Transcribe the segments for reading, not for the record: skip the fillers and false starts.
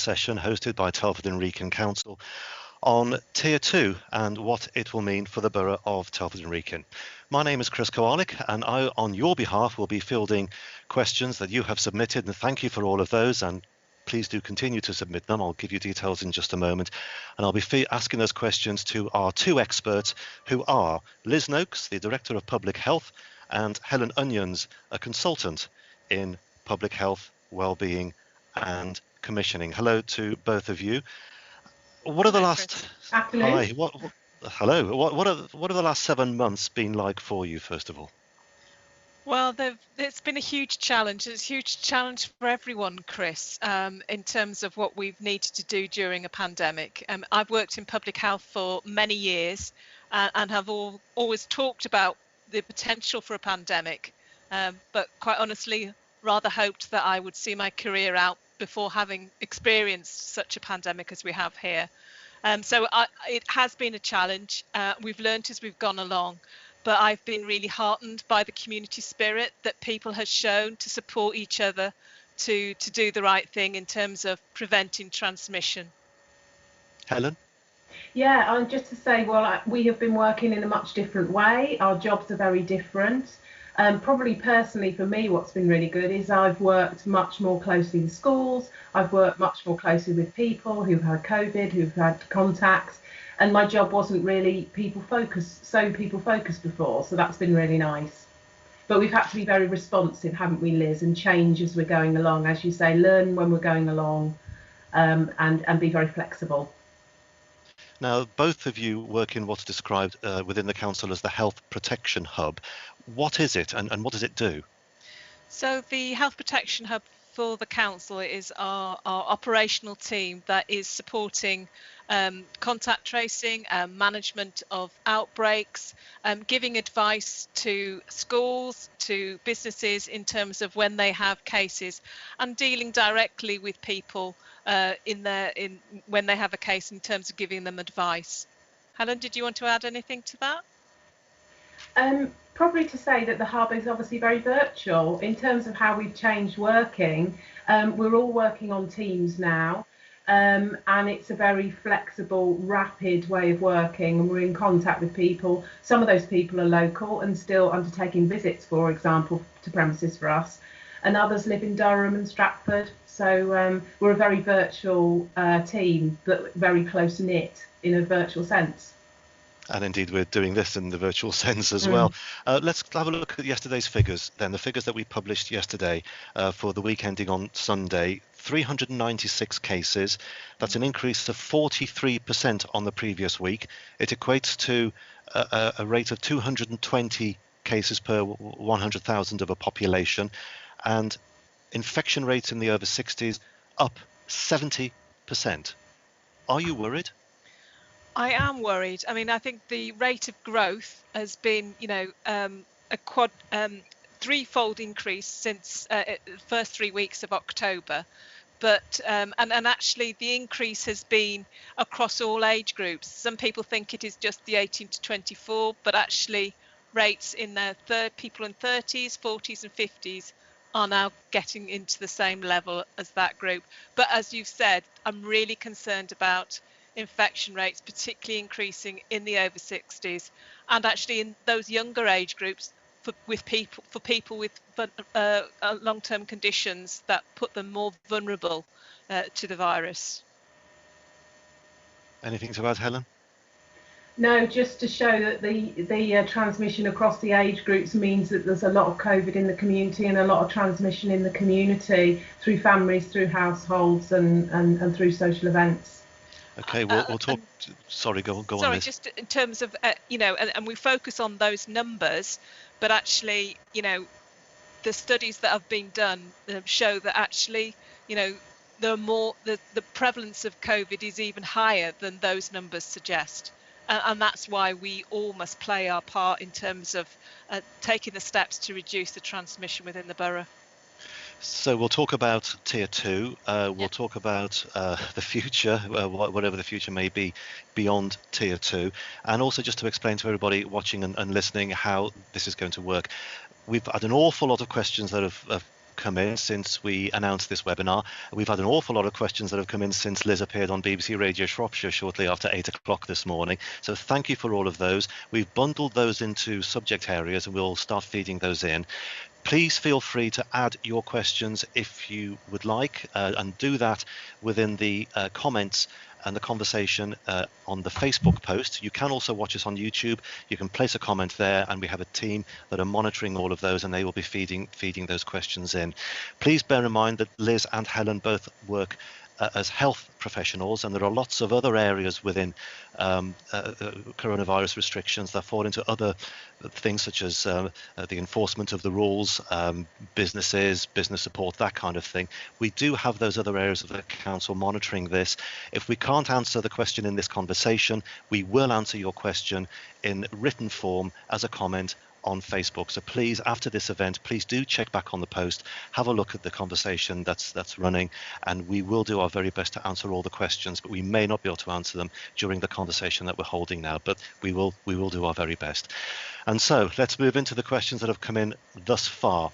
session hosted by Telford and Wrekin Council on Tier 2 and what it will mean for the borough of Telford and Wrekin. My name is Chris Kowalik, and I, on your behalf, will be fielding questions that you have submitted, and thank you for all of those, and please do continue to submit them. I'll give you details in just a moment, and I'll be asking those questions to our two experts, who are Liz Noakes, the Director of Public Health, and Helen Onions, a consultant in public health, wellbeing and commissioning. Hello to both of you. What are the last Afternoon. Hello. What are the last 7 months been like for you, first of all? Well, it's been a huge challenge. It's a huge challenge for everyone, Chris, in terms of what we've needed to do during a pandemic. I've worked in public health for many years and have always talked about the potential for a pandemic, but quite honestly, rather hoped that I would see my career out before having experienced such a pandemic as we have here. So it has been a challenge. We've learned as we've gone along. But I've been really heartened by the community spirit that people have shown to support each other to do the right thing in terms of preventing transmission. Helen? Yeah, and just to say, well, we have been working in a much different way. Our jobs are very different. Probably personally for me, what's been really good is I've worked much more closely with schools. I've worked much more closely with people who've had COVID, who've had contacts. And my job wasn't really people focused before, so that's been really nice. But we've had to be very responsive, haven't we, Liz, and change as we're going along, as you say, learn when we're going along, and be very flexible. Now, both of you work in what's described within the council as the Health Protection Hub. What is it, and what does it do? So the Health Protection Hub for the council is our operational team that is supporting contact tracing, management of outbreaks, giving advice to schools, to businesses in terms of when they have cases, and dealing directly with people when they have a case in terms of giving them advice. Helen, did you want to add anything to that? Probably to say that the hub is obviously very virtual in terms of how we've changed working. We're all working on Teams now, and it's a very flexible, rapid way of working, and we're in contact with people. Some of those people are local and still undertaking visits, for example, to premises for us, and others live in Durham and Stratford. So we're a very virtual team, but very close-knit in a virtual sense. And indeed, we're doing this in the virtual sense as well. Let's have a look at yesterday's figures then. The figures that we published yesterday for the week ending on Sunday: 396 cases. That's an increase of 43% on the previous week. It equates to a rate of 220 cases per 100,000 of a population, and infection rates in the over 60s up 70%. Are you worried? I am worried. I mean, I think the rate of growth has been, a threefold increase since the first 3 weeks of October. But and actually the increase has been across all age groups. Some people think it is just the 18 to 24, but actually rates in their people in 30s, 40s and 50s are now getting into the same level as that group. But as you've said, I'm really concerned about infection rates, particularly increasing in the over 60s, and actually in those younger age groups for people with long-term conditions that put them more vulnerable to the virus. Anything to add, Helen? No, just to show that the transmission across the age groups means that there's a lot of COVID in the community and a lot of transmission in the community through families, through households, and through social events. Okay, we'll talk. Sorry, go on. Sorry, just in terms of and we focus on those numbers, but actually, the studies that have been done show that actually, the prevalence of COVID is even higher than those numbers suggest, and that's why we all must play our part in terms of taking the steps to reduce the transmission within the borough. So we'll talk about Tier 2, we'll talk about the future, whatever the future may be beyond Tier 2, and also just to explain to everybody watching and listening how this is going to work. We've had an awful lot of questions that have come in since we announced this webinar. We've had an awful lot of questions that have come in since Liz appeared on BBC Radio Shropshire shortly after 8 o'clock this morning. So thank you for all of those. We've bundled those into subject areas and we'll start feeding those in. Please feel free to add your questions if you would like, and do that within the comments and the conversation on the Facebook post. You can also watch us on YouTube. You can place a comment there, and we have a team that are monitoring all of those, and they will be feeding those questions in. Please bear in mind that Liz and Helen both work as health professionals, and there are lots of other areas within coronavirus restrictions that fall into other things, such as the enforcement of the rules, business support, that kind of thing. We do have those other areas of the council monitoring this. If we can't answer the question in this conversation, we will answer your question in written form as a comment on Facebook. So please, after this event, please do check back on the post, have a look at the conversation that's running, and we will do our very best to answer all the questions, but we may not be able to answer them during the conversation that we're holding now, but we will do our very best. And so let's move into the questions that have come in thus far.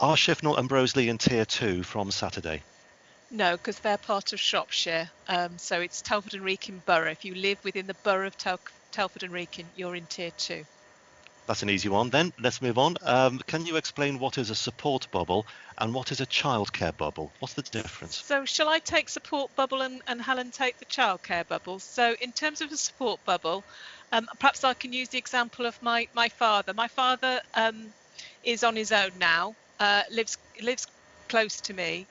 Are Shifnal and Broseley in Tier 2 from Saturday? No, because they're part of Shropshire, so it's Telford and Wrekin borough. If you live within the borough of Telford and Wrekin, you're in Tier 2. That's an easy one then. Let's move on. Can you explain what is a support bubble and what is a childcare bubble? What's the difference? So shall I take support bubble and Helen take the childcare bubble? So in terms of a support bubble, perhaps I can use the example of my father. My father is on his own now, lives close to me,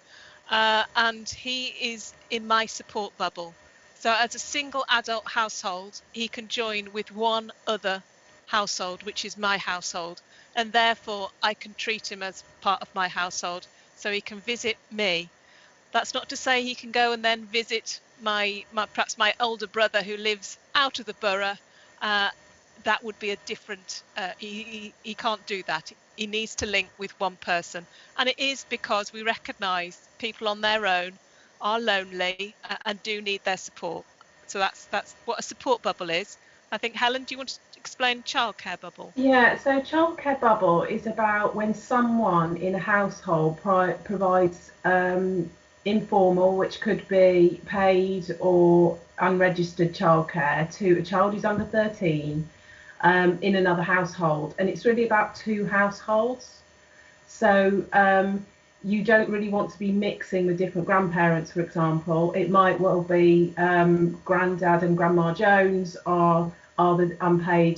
and he is in my support bubble. So as a single adult household, he can join with one other household, which is my household, and therefore I can treat him as part of my household, so he can visit me. That's not to say he can go and then visit my perhaps my older brother who lives out of the borough. That would be a different, he can't do that. He needs to link with one person, and it is because we recognise people on their own are lonely and do need their support. So that's what a support bubble is. I think, Helen, do you want to explain childcare bubble? Yeah, so childcare bubble is about when someone in a household provides informal, which could be paid or unregistered childcare to a child who's under 13 in another household. And it's really about two households. So you don't really want to be mixing with different grandparents, for example. It might well be Grandad and Grandma Jones are the unpaid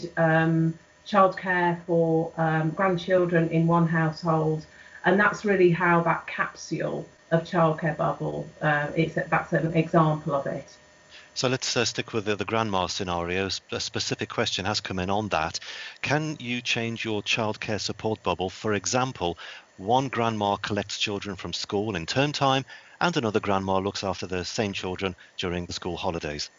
childcare for grandchildren in one household, and that's really how that capsule of childcare bubble that's an example of it. So let's stick with the grandma scenario. A specific question has come in on that. Can you change your childcare support bubble? For example, one grandma collects children from school in term time and another grandma looks after the same children during the school holidays.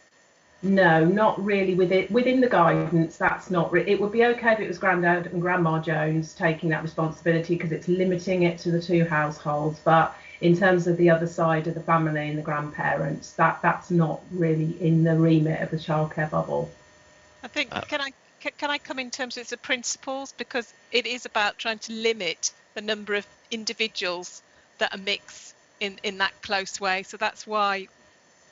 No, not really. Within the guidance, that's not it would be okay if it was Grandad and Grandma Jones taking that responsibility, because it's limiting it to the two households. But in terms of the other side of the family and the grandparents, that's not really in the remit of the childcare bubble. I think can I come in terms of the principles, because it is about trying to limit the number of individuals that are mixed in that close way. So that's why,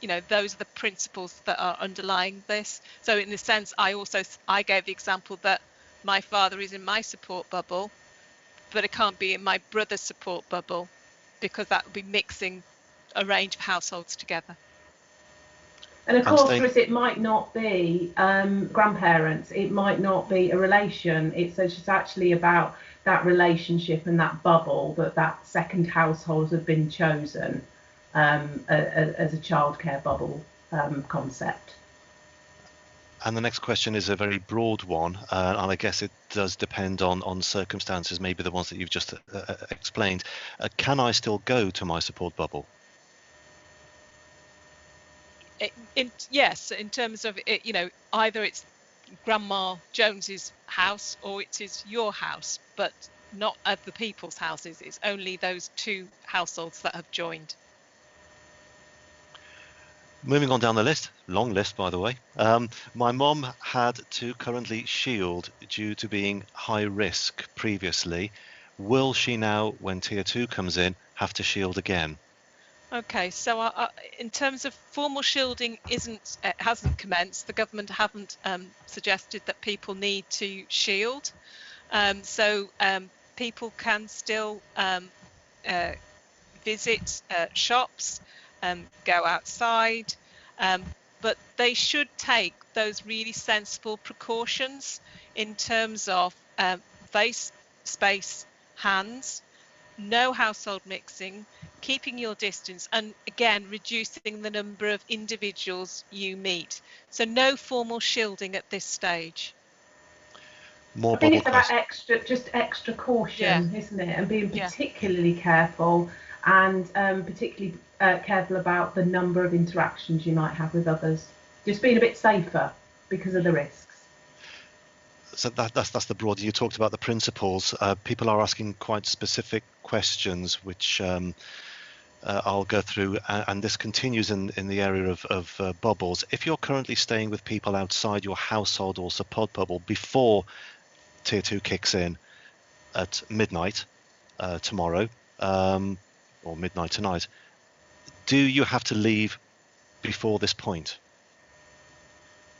you know, those are the principles that are underlying this. So in a sense, I gave the example that my father is in my support bubble, but it can't be in my brother's support bubble, because that would be mixing a range of households together. And of course, Chris, it might not be grandparents, it might not be a relation. It's just actually about that relationship and that bubble, that second household has been chosen as a childcare bubble concept. And the next question is a very broad one, and I guess it does depend on circumstances, maybe the ones that you've just explained. Can I still go to my support bubble? Yes, in terms of it, you know, either it's Grandma Jones's house or it is your house, but not other people's houses. It's only those two households that have joined. Moving on down the list, long list by the way. My mum had to currently shield due to being high risk previously. Will she now, when Tier 2 comes in, have to shield again? Okay, so in terms of formal shielding, hasn't commenced. The government haven't suggested that people need to shield, so people can still visit shops, go outside, but they should take those really sensible precautions in terms of face, space, hands, no household mixing, keeping your distance, and again reducing the number of individuals you meet. So no formal shielding at this stage. More I think bubble it's about questions. extra caution, Yeah. isn't it? And being Yeah. particularly careful, and particularly careful about the number of interactions you might have with others. Just being a bit safer because of the risks. So that's the broad. You talked about the principles. People are asking quite specific questions, which I'll go through, and this continues in the area of bubbles. If you're currently staying with people outside your household or support bubble before Tier 2 kicks in at midnight tomorrow, or midnight tonight, do you have to leave before this point?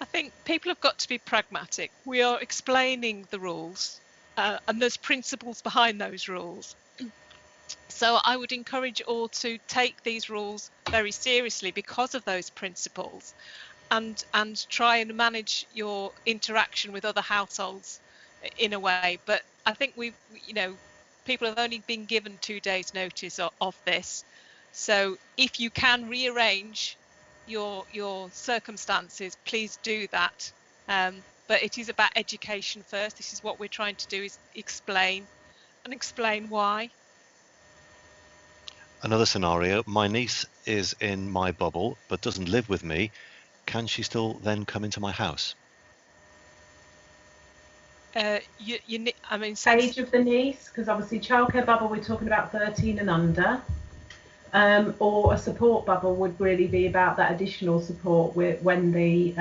I think people have got to be pragmatic. We are explaining the rules, and there's principles behind those rules. So I would encourage you all to take these rules very seriously because of those principles, and try and manage your interaction with other households in a way. But I think people have only been given 2 days notice of this. So if you can rearrange your circumstances, please do that. But it is about education first. This is what we're trying to do, is explain why. Another scenario, my niece is in my bubble but doesn't live with me. Can she still then come into my house? I mean, Age of the niece, because obviously childcare bubble we're talking about 13 and under, or a support bubble would really be about that additional support when the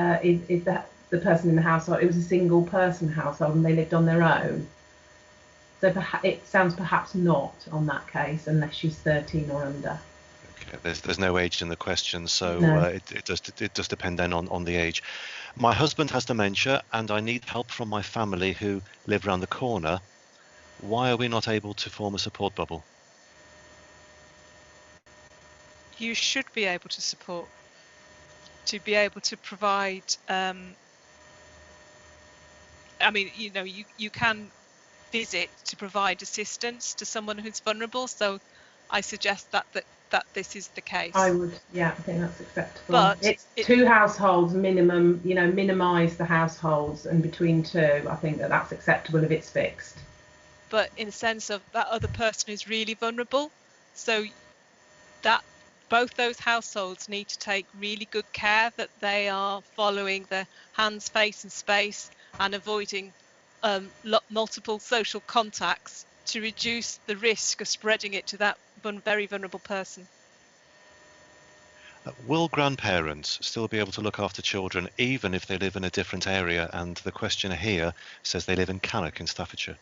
person in the household, it was a single person household and they lived on their own. So it sounds perhaps not on that case unless she's 13 or under. Okay, there's no age in the question, so No. it does depend then on the age. My husband has dementia and I need help from my family who live around the corner. Why are we not able to form a support bubble? You should be able to support, to be able to provide. I mean, you can visit to provide assistance to someone who's vulnerable. So I suggest that this is the case. I would, yeah, I think that's acceptable. But it's 2 households minimum, minimise the households, and between 2, I think that's acceptable if it's fixed. But in the sense of that other person is really vulnerable, so that both those households need to take really good care that they are following the hands, face and space and avoiding multiple social contacts to reduce the risk of spreading it to that very vulnerable person. Will grandparents still be able to look after children even if they live in a different area? And the questioner here says they live in Cannock in Staffordshire.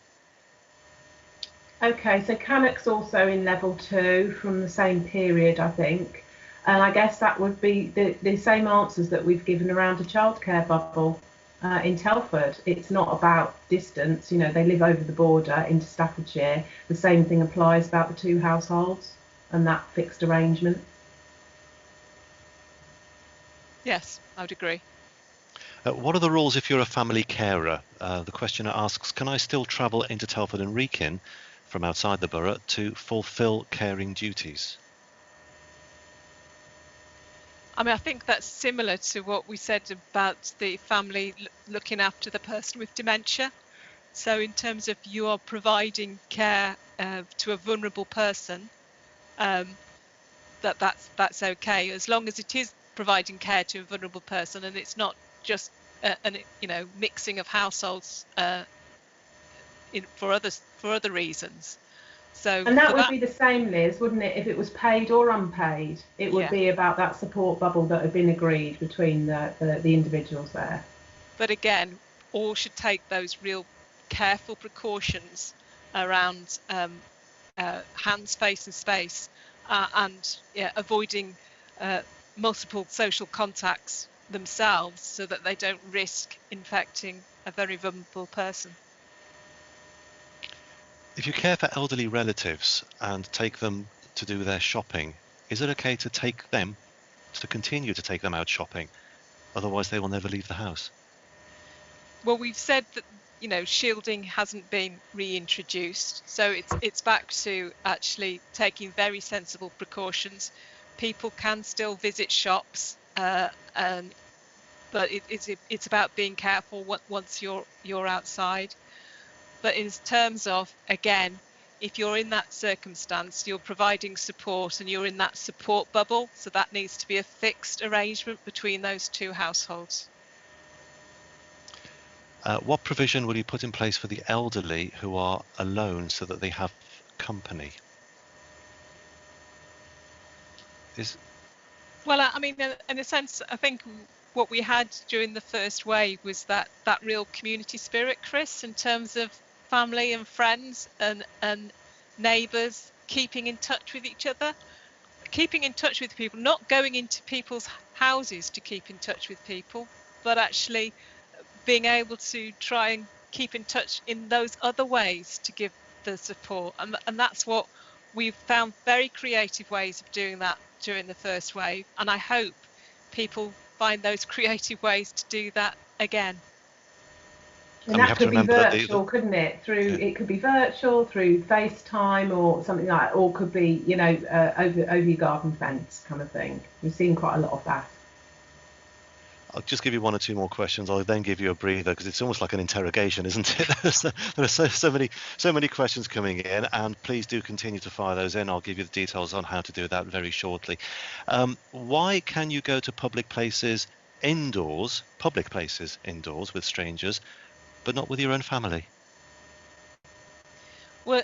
Okay, so Cannock's also in level 2 from the same period, I think. And I guess that would be the same answers that we've given around a childcare bubble in Telford. It's not about distance, they live over the border into Staffordshire. The same thing applies about the 2 households and that fixed arrangement. Yes, I would agree. What are the rules if you're a family carer? The questioner asks, can I still travel into Telford and Wrekin from outside the borough to fulfil caring duties? I mean, I think that's similar to what we said about the family looking after the person with dementia. So in terms of you are providing care to a vulnerable person, that's okay, as long as it is providing care to a vulnerable person and it's not just mixing of households for other reasons. So and that would be the same, Liz, wouldn't it, if it was paid or unpaid? It would be about that support bubble that had been agreed between the individuals there. But again, all should take those real careful precautions around hands, face and space, and avoiding multiple social contacts themselves so that they don't risk infecting a very vulnerable person. If you care for elderly relatives and take them to do their shopping, is it okay to continue to take them out shopping? Otherwise they will never leave the house. Well, we've said that, shielding hasn't been reintroduced, so it's back to actually taking very sensible precautions. People can still visit shops, but it's about being careful once you're outside. But in terms of, again, if you're in that circumstance, you're providing support and you're in that support bubble, so that needs to be a fixed arrangement between those two households. What provision will you put in place for the elderly who are alone so that they have company? Well, I mean, in a sense, I think what we had during the first wave was that real community spirit, Chris, in terms of family and friends and neighbours keeping in touch with each other, keeping in touch with people, not going into people's houses to keep in touch with people, but actually being able to try and keep in touch in those other ways to give the support. And that's what we've found, very creative ways of doing that during the first wave. And I hope people find those creative ways to do that again. And that could be virtual, couldn't it? It could be virtual through FaceTime or something like that, or could be, over your garden fence kind of thing. We've seen quite a lot of that. I'll just give you one or two more questions. I'll then give you a breather because it's almost like an interrogation, isn't it? There are so many questions coming in, and please do continue to fire those in. I'll give you the details on how to do that very shortly. Why can you go to public places indoors with strangers, but not with your own family? Well,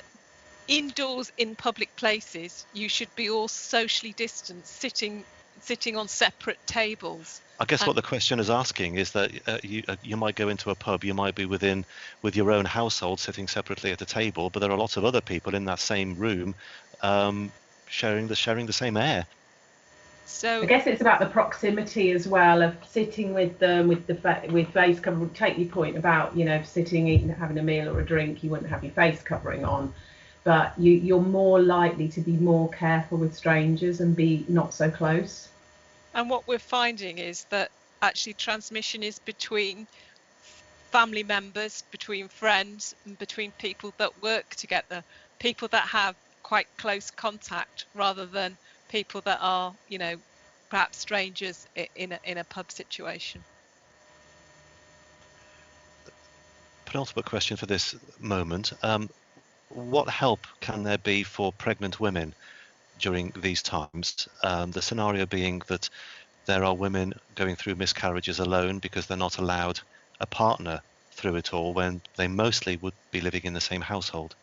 indoors in public places, you should be all socially distanced, sitting on separate tables. I guess what the question is asking is that you might go into a pub, you might be with your own household sitting separately at a table, but there are lots of other people in that same room sharing the same air. So I guess it's about the proximity as well of sitting with them with face covering. Take your point about sitting, eating, having a meal or a drink, you wouldn't have your face covering on, but you're more likely to be more careful with strangers and be not so close. And what we're finding is that actually transmission is between family members, between friends, and between people that work together, people that have quite close contact, rather than people that are, perhaps strangers in a pub situation. Penultimate question for this moment. What help can there be for pregnant women during these times? The scenario being that there are women going through miscarriages alone because they're not allowed a partner through it all when they mostly would be living in the same household.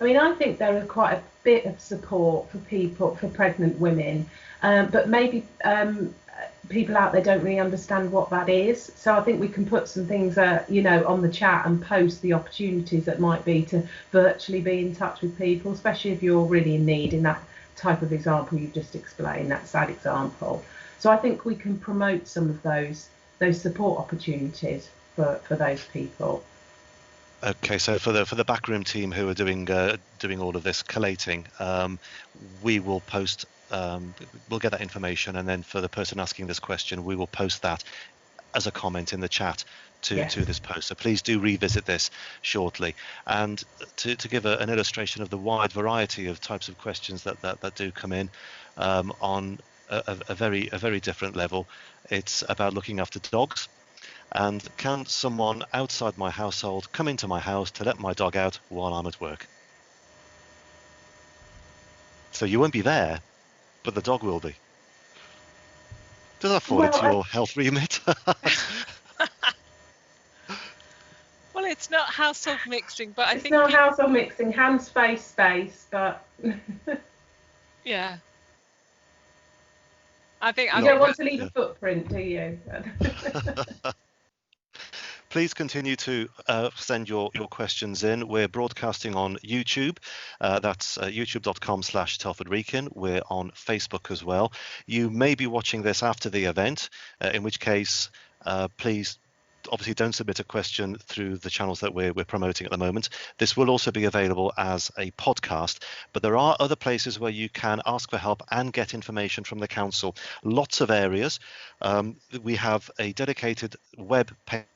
I mean, I think there is quite a bit of support for pregnant women, but maybe people out there don't really understand what that is. So I think we can put some things, on the chat and post the opportunities that might be to virtually be in touch with people, especially if you're really in need in that type of example you've just explained, that sad example. So I think we can promote some of those support opportunities for those people. Okay, so for the backroom team who are doing all of this collating, we will post. We'll get that information, and then for the person asking this question, we will post that as a comment in the chat to this post. So please do revisit this shortly. And to give an illustration of the wide variety of types of questions that do come in on a very different level, it's about looking after dogs. And can someone outside my household come into my house to let my dog out while I'm at work? So you won't be there, but the dog will be. Does that fall into your health remit? Well, it's not household mixing, but I think it's not household mixing. Hands, face, space, but yeah. I think you don't want to leave a footprint, do you? Please continue to send your questions in. We're broadcasting on YouTube. That's youtube.com/Telford Wrekin. We're on Facebook as well. You may be watching this after the event, in which case, please obviously don't submit a question through the channels that we're promoting at the moment. This will also be available as a podcast, but there are other places where you can ask for help and get information from the council. Lots of areas. We have a dedicated web page,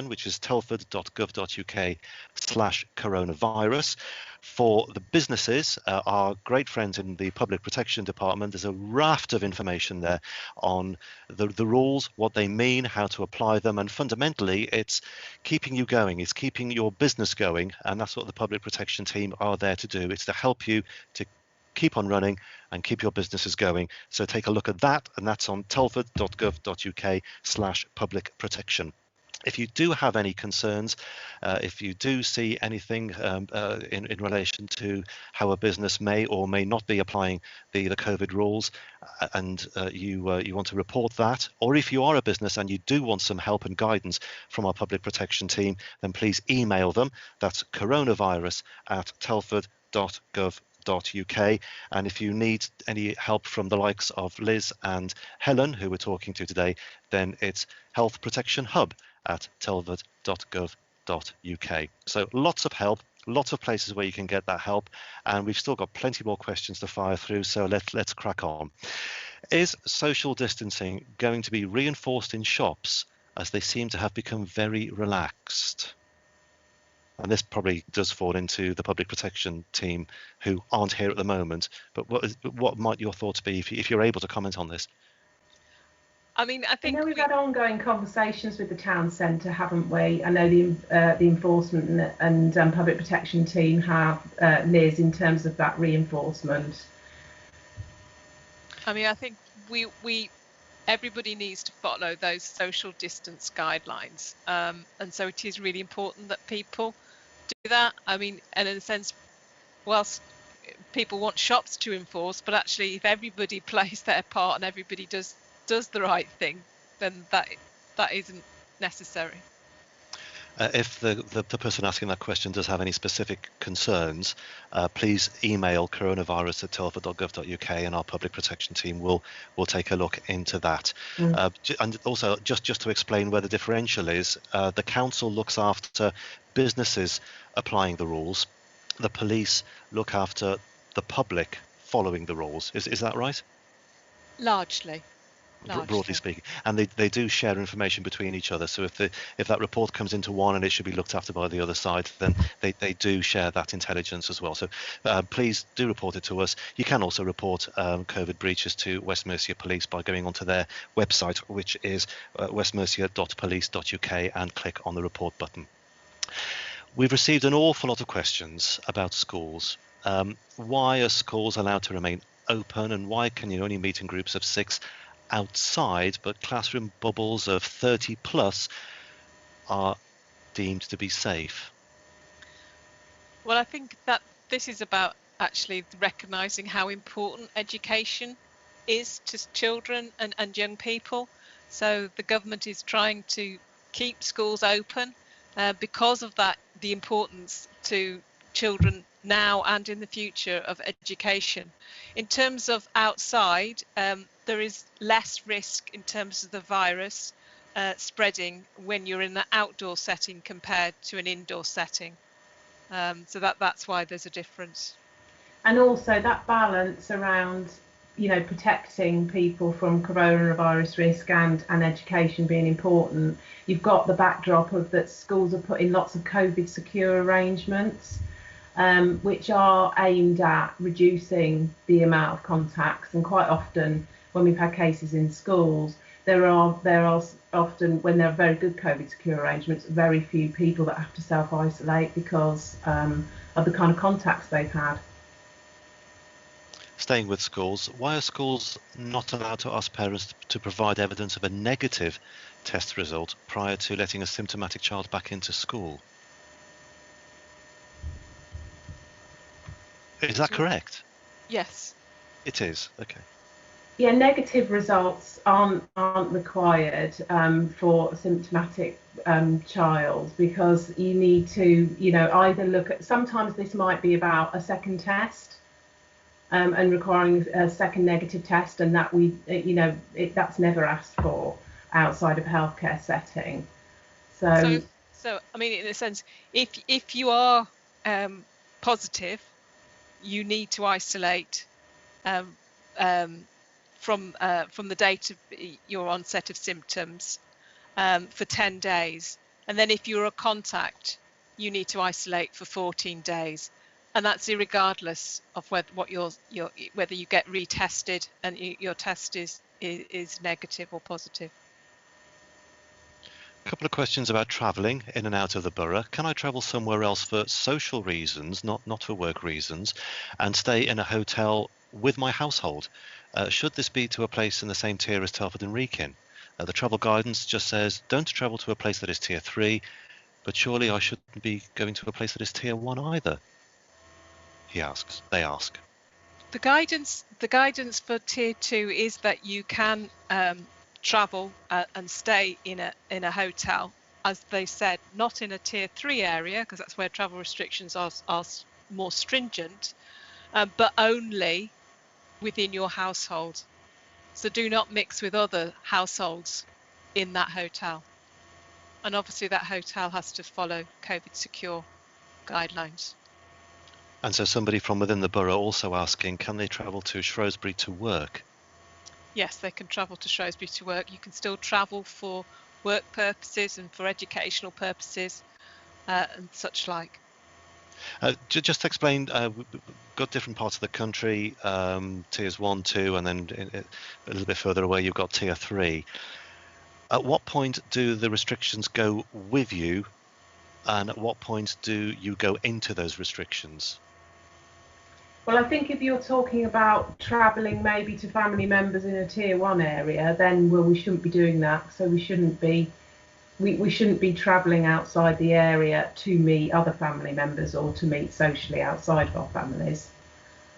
which is telford.gov.uk/coronavirus. For the businesses, our great friends in the Public Protection Department, there's a raft of information there on the rules, what they mean, how to apply them, and fundamentally it's keeping you going, it's keeping your business going, and that's what the Public Protection team are there to do. It's to help you to keep on running and keep your businesses going. So take a look at that, and that's on telford.gov.uk/public protection. If you do have any concerns, if you do see anything in relation to how a business may or may not be applying the COVID rules, and you want to report that, or if you are a business and you do want some help and guidance from our public protection team, then please email them. That's coronavirus@telford.gov.uk. And if you need any help from the likes of Liz and Helen, who we're talking to today, then it's Health Protection Hub at telford.gov.uk. So lots of help, lots of places where you can get that help, and we've still got plenty more questions to fire through, so let's crack on. Is social distancing going to be reinforced in shops, as they seem to have become very relaxed? And this probably does fall into the public protection team, who aren't here at the moment, but what might your thoughts be if you're able to comment on this? I mean, I think we've had ongoing conversations with the town centre, haven't we? I know the enforcement and public protection team have, Liz, in terms of that reinforcement. I mean, I think everybody needs to follow those social distance guidelines, and so it is really important that people do that. I mean, and in a sense, whilst people want shops to enforce, but actually if everybody plays their part and everybody does the right thing, then that isn't necessary. If the person asking that question does have any specific concerns, please email coronavirus@telford.gov.uk, and our public protection team will take a look into that. And also, just to explain where the differential is, the council looks after businesses applying the rules. The police look after the public following the rules. Is that right? Largely. Broadly speaking, and they do share information between each other. So if that report comes into one and it should be looked after by the other side, then they do share that intelligence as well. So please do report it to us. You can also report COVID breaches to West Mercia Police by going onto their website, which is westmercia.police.uk, and click on the report button. We've received an awful lot of questions about schools. Why are schools allowed to remain open, and why can you only meet in groups of 6 outside, but classroom bubbles of 30 plus are deemed to be safe? Well, I think that this is about actually recognising how important education is to children and young people. So the government is trying to keep schools open because of that, the importance to children now and in the future of education. In terms of outside, there is less risk in terms of the virus spreading when you're in an outdoor setting compared to an indoor setting. So that's why there's a difference. And also that balance around, protecting people from coronavirus risk and education being important. You've got the backdrop of that schools are putting lots of COVID secure arrangements, which are aimed at reducing the amount of contacts. And quite often when we've had cases in schools, there are often, when there are very good COVID secure arrangements, very few people that have to self-isolate because of the kind of contacts they've had. Staying with schools, why are schools not allowed to ask parents to provide evidence of a negative test result prior to letting a symptomatic child back into school? Is that correct? Yes. It is. Okay. Yeah, negative results aren't required for a symptomatic child, because you need to, either look at. Sometimes this might be about a second test and requiring a second negative test, and that that's never asked for outside of a healthcare setting. So I mean, in a sense, if you are positive, you need to isolate from the date of your onset of symptoms for 10 days, and then if you're a contact, you need to isolate for 14 days, and that's irregardless of whether you get retested and your test is negative or positive. A couple of questions about travelling in and out of the borough. Can I travel somewhere else for social reasons, not for work reasons, and stay in a hotel with my household? Should this be to a place in the same tier as Telford and Wrekin? The travel guidance just says don't travel to a place that is tier 3, but surely I shouldn't be going to a place that is tier 1 either, they ask. The guidance for tier 2 is that you can travel and stay in a hotel, as they said, not in a tier 3 area, because that's where travel restrictions are more stringent, but only within your household. So do not mix with other households in that hotel. And obviously that hotel has to follow COVID secure guidelines. And so somebody from within the borough also asking, can they travel to Shrewsbury to work? Yes, they can travel to Shrewsbury to work. You can still travel for work purposes and for educational purposes and such like. Just to explain, we've got different parts of the country, tiers 1, 2, and then a little bit further away you've got tier 3. At what point do the restrictions go with you, and at what point do you go into those restrictions? Well, I think if you're talking about travelling maybe to family members in a tier 1 area, then we shouldn't be doing that. So we shouldn't be travelling outside the area to meet other family members or to meet socially outside of our families.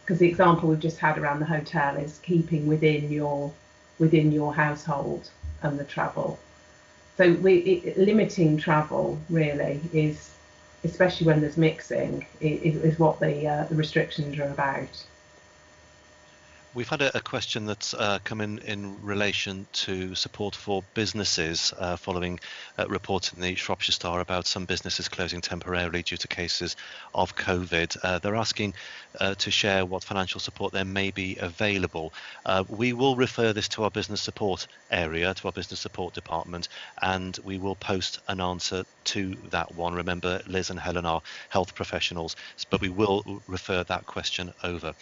Because the example we've just had around the hotel is keeping within your household and the travel. So limiting travel really is, especially when there's mixing, is what the restrictions are about. We've had a question that's come in relation to support for businesses following reports in the Shropshire Star about some businesses closing temporarily due to cases of COVID. They're asking to share what financial support there may be available. We will refer this to our business support area, to our business support department, and we will post an answer to that one. Remember, Liz and Helen are health professionals, but we will refer that question over.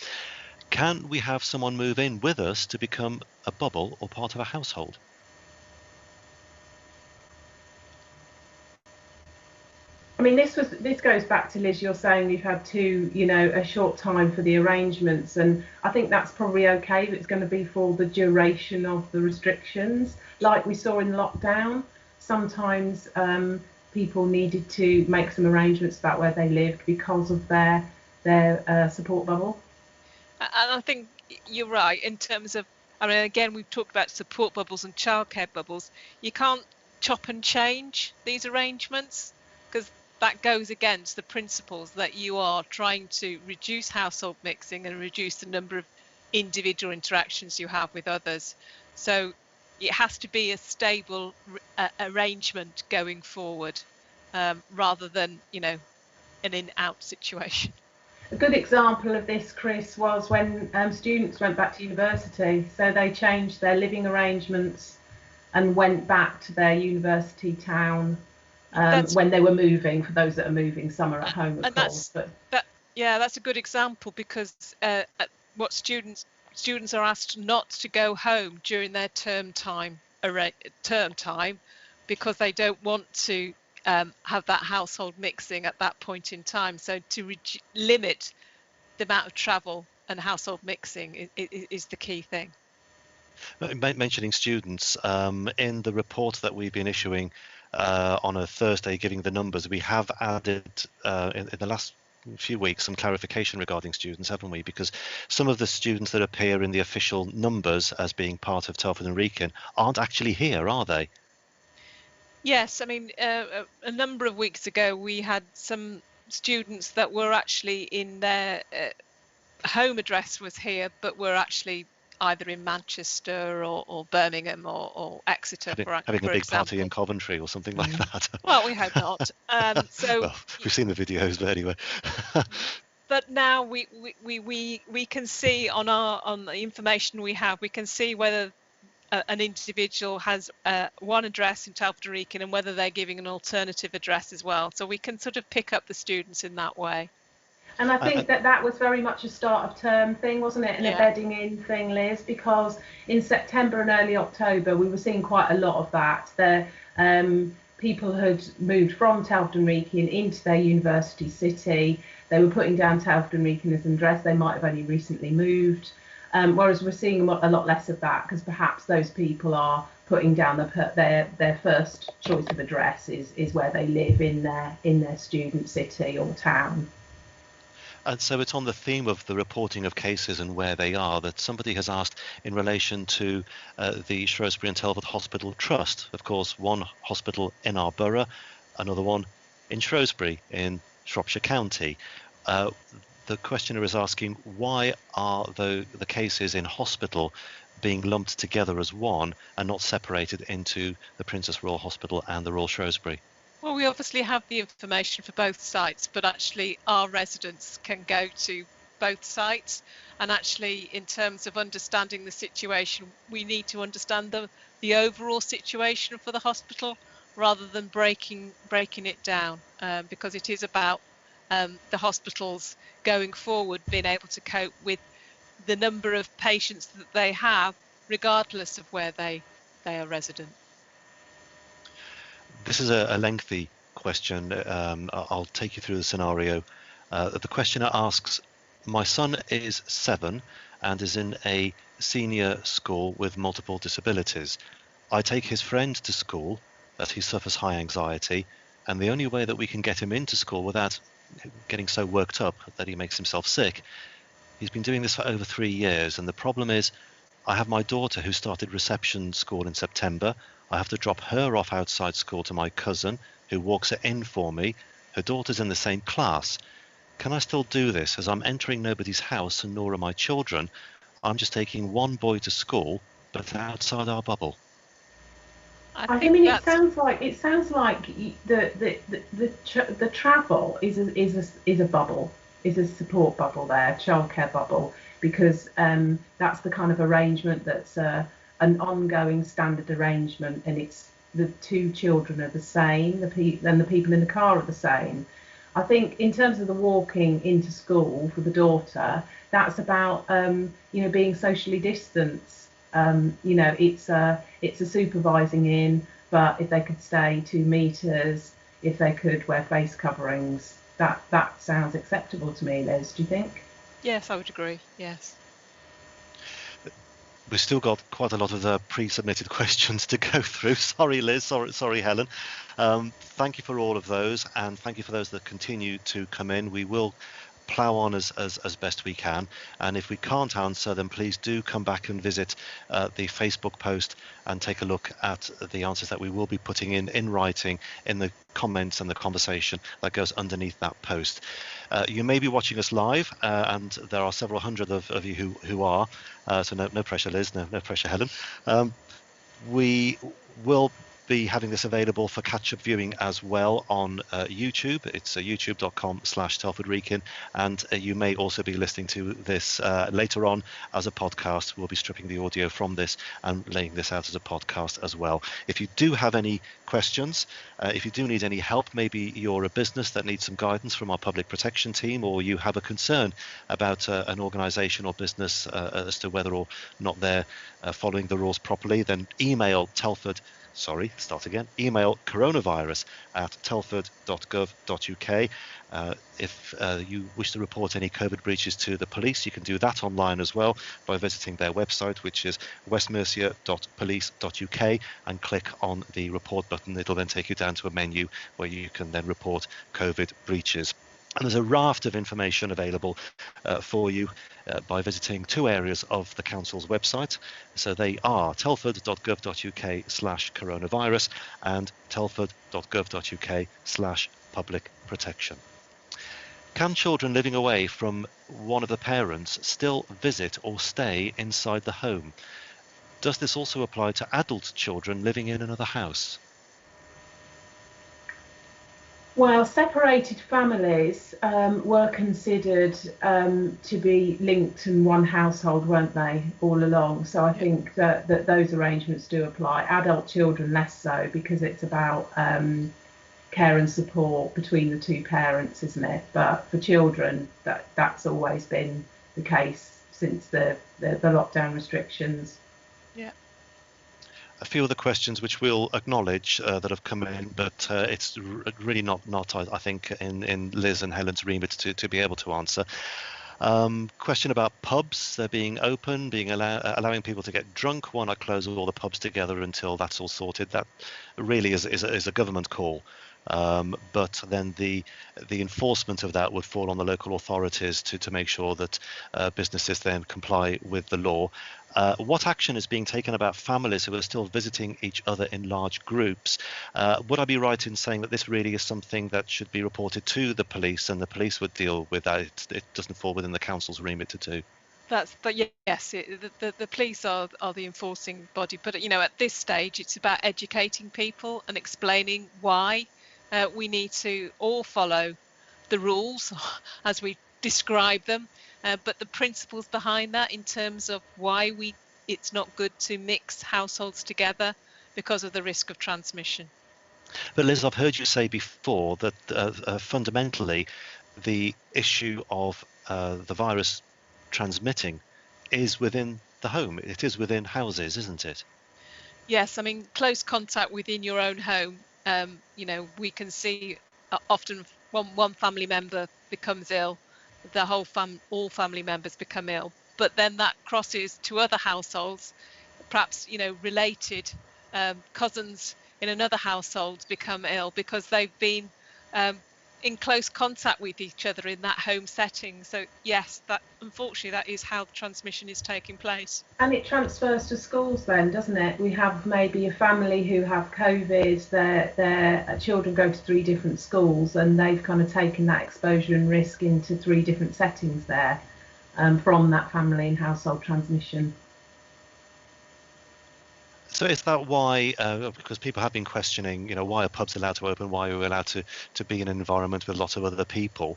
Can we have someone move in with us to become a bubble or part of a household? I mean, this goes back to Liz. You're saying you've had a short time for the arrangements, and I think that's probably okay. But it's going to be for the duration of the restrictions, like we saw in lockdown. Sometimes people needed to make some arrangements about where they lived because of their support bubble. And I think you're right in terms of, I mean, again, we've talked about support bubbles and childcare bubbles. You can't chop and change these arrangements, because that goes against the principles that you are trying to reduce household mixing and reduce the number of individual interactions you have with others. So it has to be a stable arrangement going forward, rather than, an in-out situation. A good example of this, Chris, was when students went back to university. So they changed their living arrangements and went back to their university town when they were moving. For those that are moving, some are at home, of course. That's a good example, because what students are asked not to go home during their term time, because they don't want to have that household mixing at that point in time. So to limit the amount of travel and household mixing is the key thing. Mentioning students, in the report that we've been issuing on a Thursday, giving the numbers, we have added in the last few weeks some clarification regarding students, haven't we? Because some of the students that appear in the official numbers as being part of Telford and Wrekin aren't actually here, are they? Yes, I mean, a number of weeks ago, we had some students that were actually in their home address was here, but were actually either in Manchester or Birmingham or Exeter, Having a for big party in example. Coventry or something like that. Well, we hope not. So, Well, we've seen the videos, but anyway. but now we can see on the information we have, we can see whether an individual has one address in Telford and Wrekin and whether they're giving an alternative address as well. So we can sort of pick up the students in that way. And I think that was very much a start of term thing, wasn't it? A bedding in thing, Liz, because in September and early October, we were seeing quite a lot of that. People had moved from Telford and Wrekin into their university city. They were putting down Telford and Wrekin as an address. They might have only recently moved. Whereas we're seeing a lot less of that, because perhaps those people are putting down their first choice of address is where they live in their student city or town. And so it's on the theme of the reporting of cases and where they are that somebody has asked in relation to the Shrewsbury and Telford Hospital Trust. Of course, one hospital in our borough, another one in Shrewsbury in Shropshire County. The questioner is asking, why are the cases in hospital being lumped together as one and not separated into the Princess Royal Hospital and the Royal Shrewsbury? Well, we obviously have the information for both sites, but actually our residents can go to both sites. And actually, in terms of understanding the situation, we need to understand the overall situation for the hospital rather than breaking it down, because it is about the hospitals going forward being able to cope with the number of patients that they have, regardless of where they are resident. This is a lengthy question. I'll take you through the scenario. The questioner asks, my son is 7 and is in a senior school with multiple disabilities. I take his friend to school as he suffers high anxiety, and the only way that we can get him into school without getting so worked up that he makes himself sick, he's been doing this for over 3 years, and the problem is I have my daughter who started reception school in September. I have to drop her off outside school to my cousin, who walks her in for me. Her daughter's in the same class. Can I still do this, as I'm entering nobody's house and nor are my children? I'm just taking one boy to school, but outside our bubble. I mean, it sounds like the travel is a bubble, is a support bubble there, childcare bubble, because that's the kind of arrangement that's an ongoing standard arrangement, and it's the 2 children are the same, and the people in the car are the same. I think in terms of the walking into school for the daughter, that's about being socially distanced. It's a supervising in, but if they could stay 2 meters, if they could wear face coverings, that sounds acceptable to me, Liz. Do you think? Yes, I would agree. Yes. We've still got quite a lot of pre-submitted questions to go through. Sorry, Liz. Sorry, Helen. Thank you for all of those, and thank you for those that continue to come in. We will plough on as best we can, and if we can't answer, then please do come back and visit the Facebook post and take a look at the answers that we will be putting in writing in the comments and the conversation that goes underneath that post. You may be watching us live, and there are several hundred of you who are, so no pressure, Liz, no pressure, Helen. We will be having this available for catch-up viewing as well on YouTube. It's youtube.com/Telford Wrekin, and you may also be listening to this later on as a podcast. We'll be stripping the audio from this and laying this out as a podcast as well. If you do have any questions, if you do need any help, maybe you're a business that needs some guidance from our public protection team, or you have a concern about an organisation or business as to whether or not they're following the rules properly, then email coronavirus@telford.gov.uk. If you wish to report any COVID breaches to the police, you can do that online as well by visiting their website, which is westmercia.police.uk, and click on the report button. It'll then take you down to a menu where you can then report COVID breaches. And there's a raft of information available for you by visiting two areas of the Council's website. So they are telford.gov.uk/coronavirus and telford.gov.uk/public protection. Can children living away from one of the parents still visit or stay inside the home? Does this also apply to adult children living in another house? Well, separated families were considered to be linked in one household, weren't they, all along? So I think that those arrangements do apply. Adult children less so, because it's about care and support between the two parents, isn't it? But for children, that's always been the case since the lockdown restrictions. Yeah. A few of the questions which we'll acknowledge that have come in, but it's really not I think in Liz and Helen's remit to be able to answer. Question about pubs, they're being open, allowing people to get drunk. Why not close all the pubs together until that's all sorted? That really is a government call. But then the enforcement of that would fall on the local authorities to make sure that businesses then comply with the law. What action is being taken about families who are still visiting each other in large groups? Would I be right in saying that this really is something that should be reported to the police, and the police would deal with that? It doesn't fall within the council's remit to do. Yes, the police are the enforcing body, but at this stage it's about educating people and explaining why we need to all follow the rules as we describe them, but the principles behind that, in terms of why it's not good to mix households together because of the risk of transmission. But Liz, I've heard you say before that fundamentally the issue of the virus transmitting is within the home. It is within houses, isn't it? Yes, I mean, close contact within your own home. We can see often one family member becomes ill, all family members become ill, but then that crosses to other households, perhaps related cousins in another household become ill because they've been in close contact with each other in that home setting. So yes, that unfortunately that is how transmission is taking place. And it transfers to schools then, doesn't it? We have maybe a family who have COVID, their children go to 3 different schools, and they've kind of taken that exposure and risk into 3 different settings there from that family and household transmission. So is that why, because people have been questioning, why are pubs allowed to open? Why are we allowed to be in an environment with lots of other people?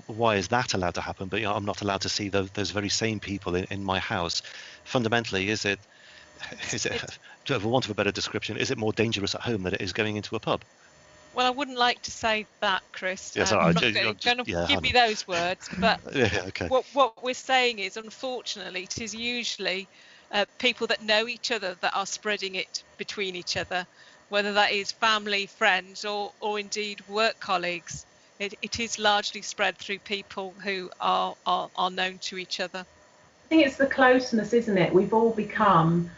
Why is that allowed to happen? But I'm not allowed to see those very same people in my house. Fundamentally, is it, for want of a better description, is it more dangerous at home than it is going into a pub? Well, I wouldn't like to say that, Chris. Yes, I'm not going to give me those words, but okay. What we're saying is, unfortunately, it is usually people that know each other that are spreading it between each other, whether that is family, friends, or indeed work colleagues. It is largely spread through people who are known to each other. I think it's the closeness, isn't it? We've all become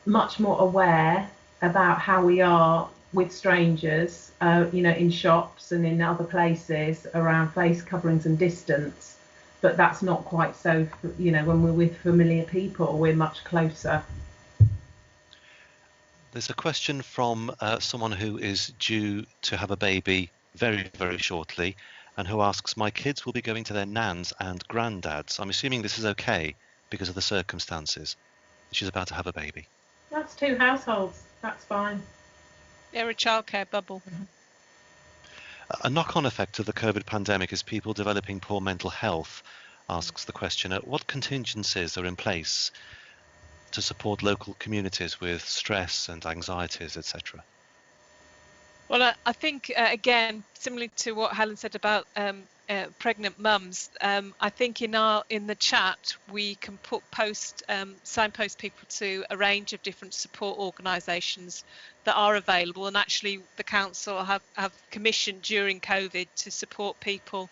much more aware about how we are with strangers, in shops and in other places, around face coverings and distance. But that's not quite so, when we're with familiar people, we're much closer. There's a question from someone who is due to have a baby very, very shortly, and who asks, my kids will be going to their nans and granddads. I'm assuming this is okay because of the circumstances. She's about to have a baby. That's 2 households. That's fine. They're a childcare bubble. A knock-on effect of the COVID pandemic is people developing poor mental health, asks the questioner. What contingencies are in place to support local communities with stress and anxieties, etc.? Well, I think, again, similarly to what Helen said about pregnant mums, I think in the chat we can signpost people to a range of different support organisations that are available, and actually the council have commissioned during COVID to support people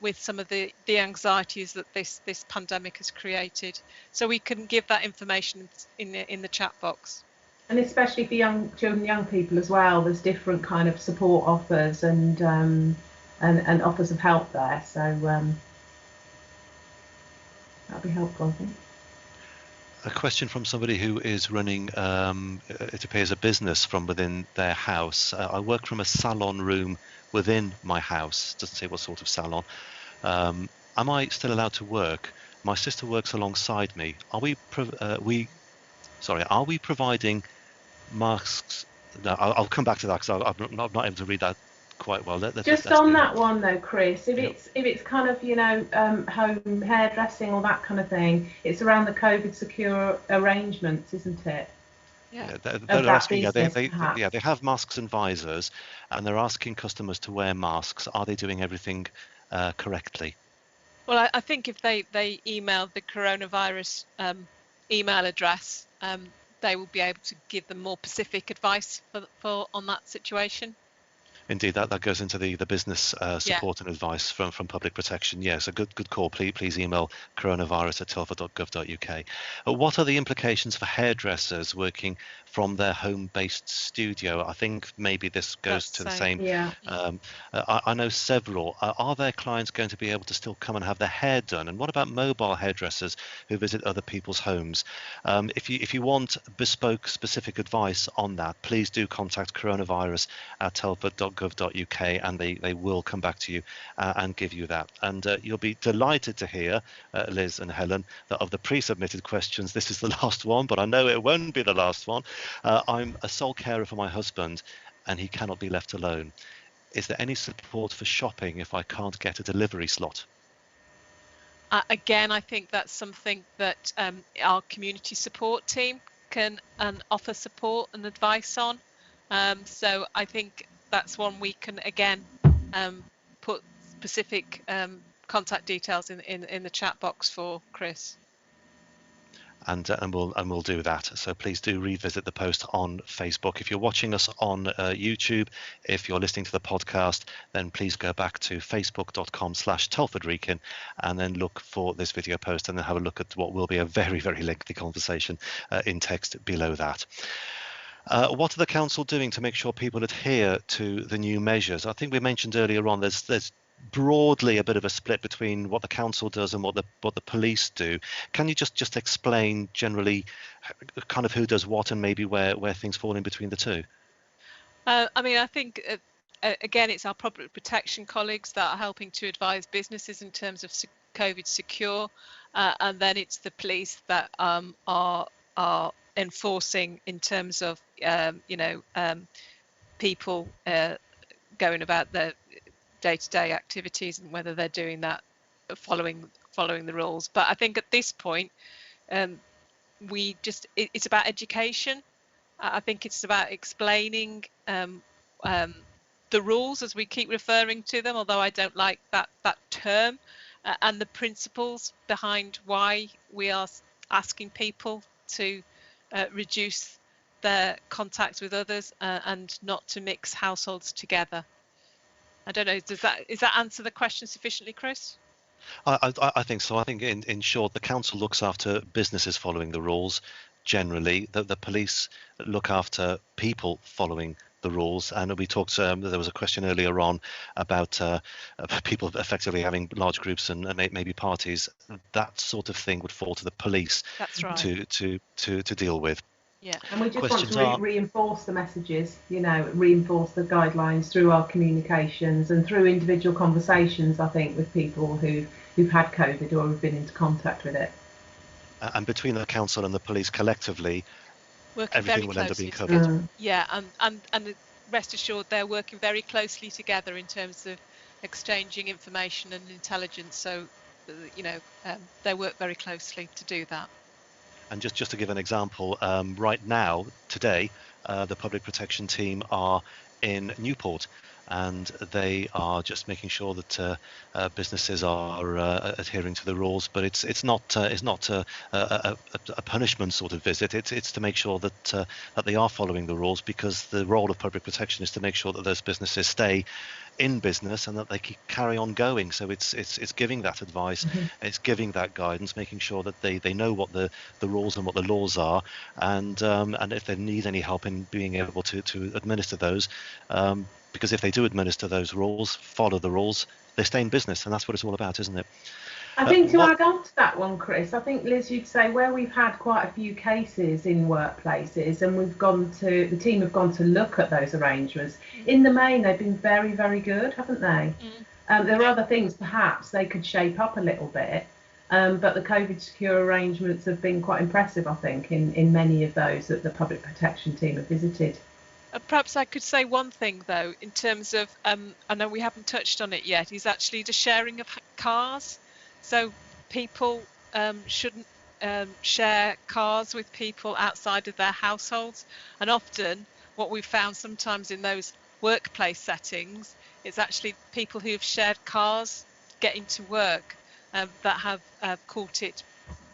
with some of the anxieties that this pandemic has created. So we can give that information in the chat box. And especially for young children, young people as well, there's different kind of support offers, and and offers of help there. So that'll be helpful, I think. A question from somebody who is running, it appears, a business from within their house. I work from a salon room within my house. Doesn't say what sort of salon. Am I still allowed to work? My sister works alongside me. Are we providing masks? No, I'll come back to that because I'm not able to read that quite well. Just on that one though, Chris, if it's kind of, you know, home hairdressing or that kind of thing, it's around the COVID secure arrangements, isn't it? Yeah, they're asking. They have masks and visors, and they're asking customers to wear masks. Are they doing everything correctly? Well, I think if they email the coronavirus email address, they will be able to give them more specific advice for on that situation. Indeed, that goes into the business support and advice from Public Protection. Yes, a good call. Please email coronavirus@telford.gov.uk. What are the implications for hairdressers working from their home-based studio? I think maybe this goes to the same. Yeah. I know several. Are their clients going to be able to still come and have their hair done? And what about mobile hairdressers who visit other people's homes? If you want bespoke, specific advice on that, please do contact coronavirus@telford.gov.uk, and they will come back to you and give you that. And you'll be delighted to hear, Liz and Helen, that of the pre-submitted questions, this is the last one, but I know it won't be the last one. I'm a sole carer for my husband, and he cannot be left alone. Is there any support for shopping if I can't get a delivery slot? Again, I think that's something that our community support team can offer support and advice on. So I think that's one we can again put specific contact details in the chat box for Chris. And we'll do that. So please do revisit the post on Facebook. If you're watching us on YouTube, if you're listening to the podcast, then please go back to facebook.com/TelfordWrekin and then look for this video post, and then have a look at what will be a very, very lengthy conversation in text below that. What are the council doing to make sure people adhere to the new measures? I think we mentioned earlier on there's broadly a bit of a split between what the council does and what the police do. Can you just explain generally kind of who does what and maybe where things fall in between the two? I mean, I think again, it's our public protection colleagues that are helping to advise businesses in terms of COVID secure, and then it's the police that are enforcing in terms of people going about their day-to-day activities and whether they're doing that following the rules. But I think at this point it's about education. I think it's about explaining the rules, as we keep referring to them, although I don't like that term, and the principles behind why we are asking people to reduce their contacts with others and not to mix households together. I don't know, is that answer the question sufficiently, Chris? I think so. I think in short, the council looks after businesses following the rules generally. The police look after people following the rules. And we talked, there was a question earlier on about people effectively having large groups and maybe parties. That sort of thing would fall to the police. That's right. to deal with. Yeah, and we just want to reinforce the messages, reinforce the guidelines through our communications and through individual conversations, I think, with people who've had COVID or who've been into contact with it. And between the council and the police collectively, everything will end up being covered. Yeah, and rest assured, they're working very closely together in terms of exchanging information and intelligence. So, they work very closely to do that. And just to give an example, right now, today, the public protection team are in Newport, and they are just making sure that businesses are adhering to the rules. But it's not a punishment sort of visit. It's to make sure that they are following the rules, because the role of public protection is to make sure that those businesses stay in business and that they can carry on going. So it's giving that advice, it's giving that guidance, making sure that they know what the rules and what the laws are, and if they need any help in being able to administer those, because if they do administer those rules, follow the rules, they stay in business, and that's what it's all about, isn't it? I think to add on to that one, Chris, I think, Liz, you'd say where we've had quite a few cases in workplaces and the team have gone to look at those arrangements, in the main, they've been very, very good, haven't they? There are other things perhaps they could shape up a little bit, but the COVID secure arrangements have been quite impressive, I think, in many of those that the public protection team have visited. Perhaps I could say one thing though, in terms of, I know we haven't touched on it yet, is actually the sharing of cars. So people shouldn't share cars with people outside of their households. And often what we've found sometimes in those workplace settings, it's actually people who have shared cars getting to work that have caught it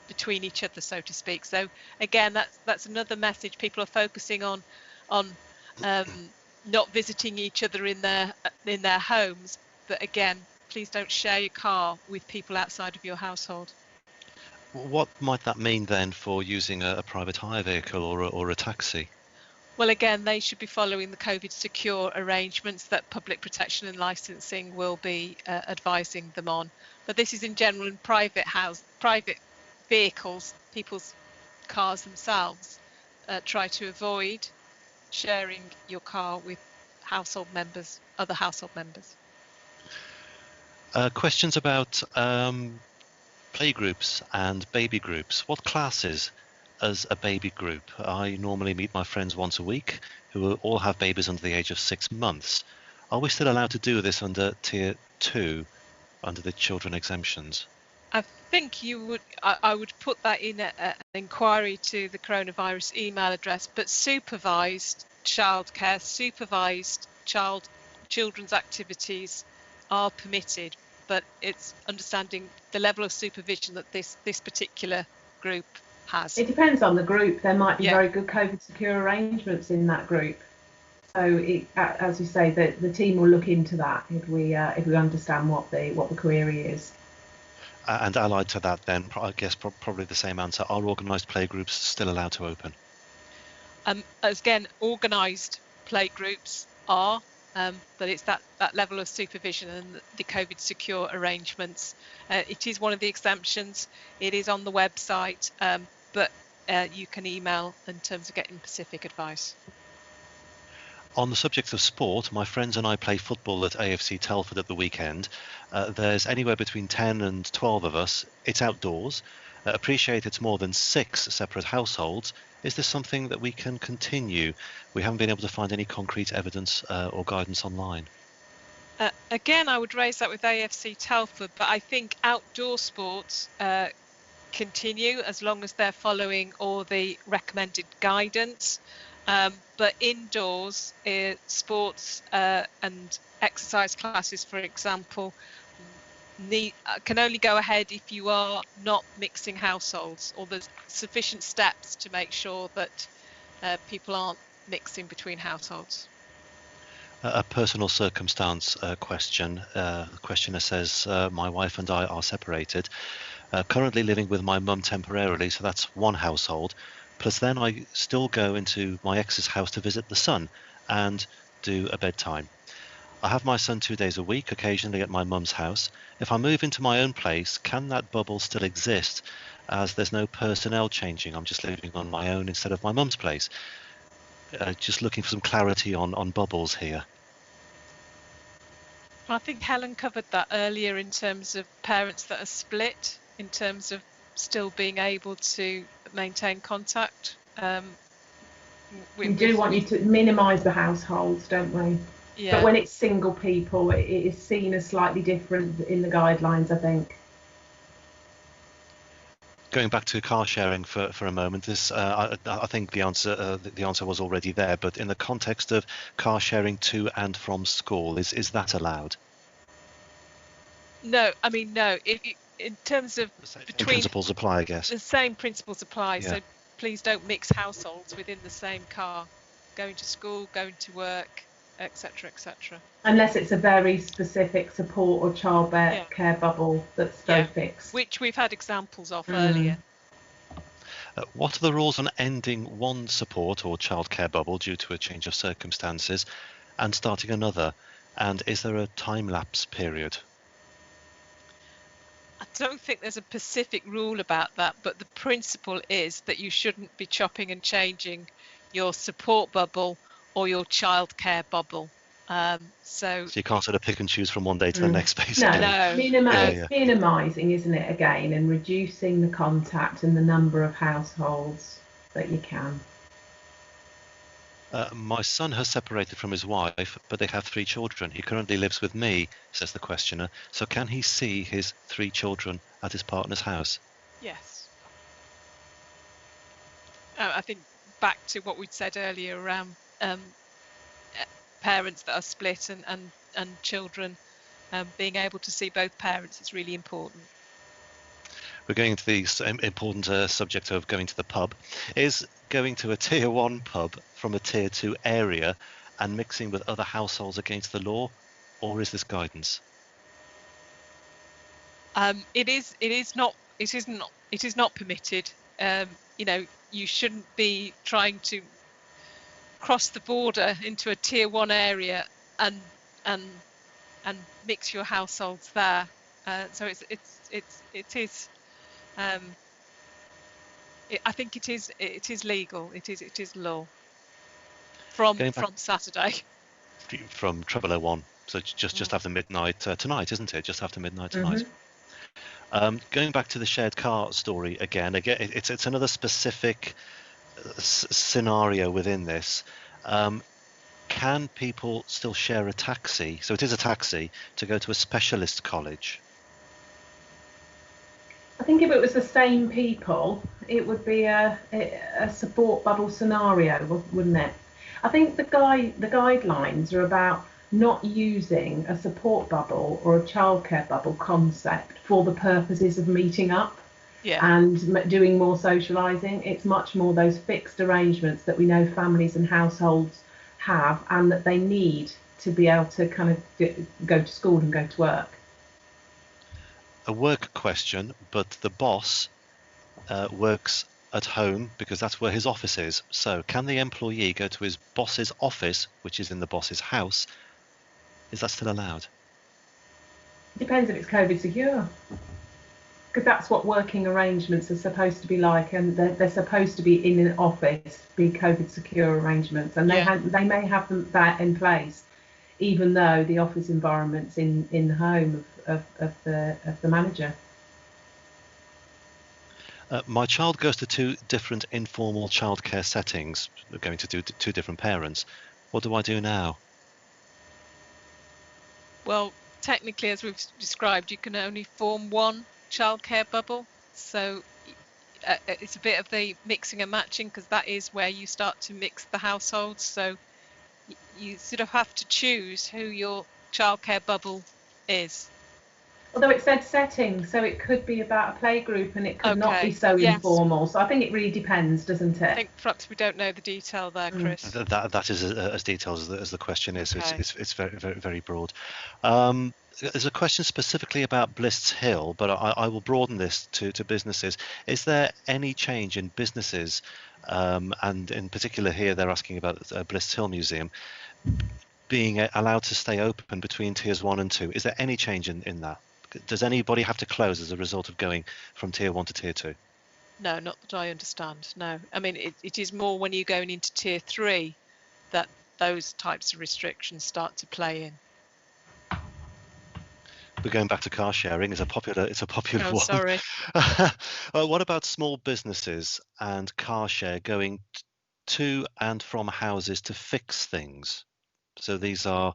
between each other, so to speak. So again, that's another message. People are focusing on not visiting each other in their homes, but again, please don't share your car with people outside of your household. What might that mean then for using a private hire vehicle or a taxi? Well, again, they should be following the COVID secure arrangements that public protection and licensing will be advising them on. But this is in general in private vehicles, people's cars themselves. Try to avoid sharing your car with other household members. Questions about playgroups and baby groups. What classes as a baby group? I normally meet my friends once a week who all have babies under the age of 6 months. Are we still allowed to do this under Tier 2, under the children exemptions? I think I would put that in an inquiry to the coronavirus email address, but supervised childcare, supervised children's activities are permitted, but it's understanding the level of supervision that this particular group has. It depends on the group. There might be very good COVID secure arrangements in that group. So, as you say, the team will look into that if we understand what the query is. And allied to that, then, I guess probably the same answer. Are organised playgroups still allowed to open? Again, organised playgroups are, but it's that level of supervision and the COVID secure arrangements. It is one of the exemptions. It is on the website, but you can email in terms of getting specific advice. On the subject of sport, my friends and I play football at AFC Telford at the weekend. There's anywhere between 10 and 12 of us. It's outdoors. Appreciate it's more than 6 separate households. Is this something that we can continue? We haven't been able to find any concrete evidence or guidance online. Again, I would raise that with AFC Telford, but I think outdoor sports continue as long as they're following all the recommended guidance. But indoors, sports and exercise classes, for example, can only go ahead if you are not mixing households, or there's sufficient steps to make sure that people aren't mixing between households. A personal circumstance question. The questioner says, my wife and I are separated, currently living with my mum temporarily, so that's one household. Plus then I still go into my ex's house to visit the son and do a bedtime. I have my son 2 days a week, occasionally at my mum's house. If I move into my own place, can that bubble still exist, as there's no personnel changing? I'm just living on my own instead of my mum's place. Just looking for some clarity on bubbles here. I think Helen covered that earlier in terms of parents that are split, in terms of still being able to maintain contact. We do want you to minimise the households, don't we? Yeah. But when it's single people, it is seen as slightly different in the guidelines, I think. Going back to car sharing for a moment, I think the answer was already there. But in the context of car sharing to and from school, is that allowed? No, I mean no. In terms of between principles apply, I guess. The same principles apply. Yeah. So please don't mix households within the same car, going to school, going to work, etc., etc. Unless it's a very specific support or care bubble that's so fixed. Which we've had examples of earlier. What are the rules on ending one support or childcare bubble due to a change of circumstances, and starting another? And is there a time lapse period? I don't think there's a specific rule about that, but the principle is that you shouldn't be chopping and changing your support bubble or your childcare bubble. So So you can't sort of pick and choose from one day to the Mm. next, basically. no, It's minimising, isn't it? Again, and reducing the contact and the number of households that you can. My son has separated from his wife, but they have 3 children. He currently lives with me, says the questioner. So can he see his 3 children at his partner's house? yes. I think back to what we'd said earlier around parents that are split and children being able to see both parents is really important. We're going to the important subject of going to the pub. Is going to a tier 1 pub from a tier 2 area and mixing with other households against the law, or is this guidance? It is not permitted. You know, you shouldn't be trying to cross the border into a tier 1 area and mix your households there. So it is. I think it is legal. It is law from Saturday. From 0001, so just after midnight tonight, isn't it? Just after midnight tonight. Going back to the shared car story again, it's another specific scenario within this. Can people still share a taxi? So it is a taxi to go to a specialist college. I think if it was the same people, it would be a support bubble scenario, wouldn't it? I think the guidelines are about not using a support bubble or a childcare bubble concept for the purposes of meeting up and doing more socialising. It's much more those fixed arrangements that we know families and households have, and that they need to be able to kind of go to school and go to work. A work question, but the boss works at home because that's where his office is. So can the employee go to his boss's office, which is in the boss's house? Is that still allowed? Depends if it's COVID secure, because that's what working arrangements are supposed to be like, and they're supposed to be in an office, be COVID secure arrangements, and they may have that in place, even though the office environment's in the home of the manager. My child goes to 2 different informal childcare settings. We're going to do 2 different parents. What do I do now? Well, technically, as we've described, you can only form one childcare bubble. So it's a bit of the mixing and matching, because that is where you start to mix the households. So you sort of have to choose who your childcare bubble is. Although it said setting, so it could be about a playgroup, and it could not be so informal. So I think it really depends, doesn't it? I think perhaps we don't know the detail there, Chris. That is as detailed as the question is. Okay. It's very, very, very broad. There's a question specifically about Bliss Hill, but I will broaden this to businesses. Is there any change in businesses, and in particular here they're asking about Bliss Hill Museum, being allowed to stay open between tiers 1 and 2? Is there any change in that? Does anybody have to close as a result of going from tier 1 to tier 2? No, not that I understand. No, I mean it is more when you're going into tier 3 that those types of restrictions start to play in. We're going back to car sharing. It's a popular one. Sorry. What about small businesses and car share going to and from houses to fix things? So these are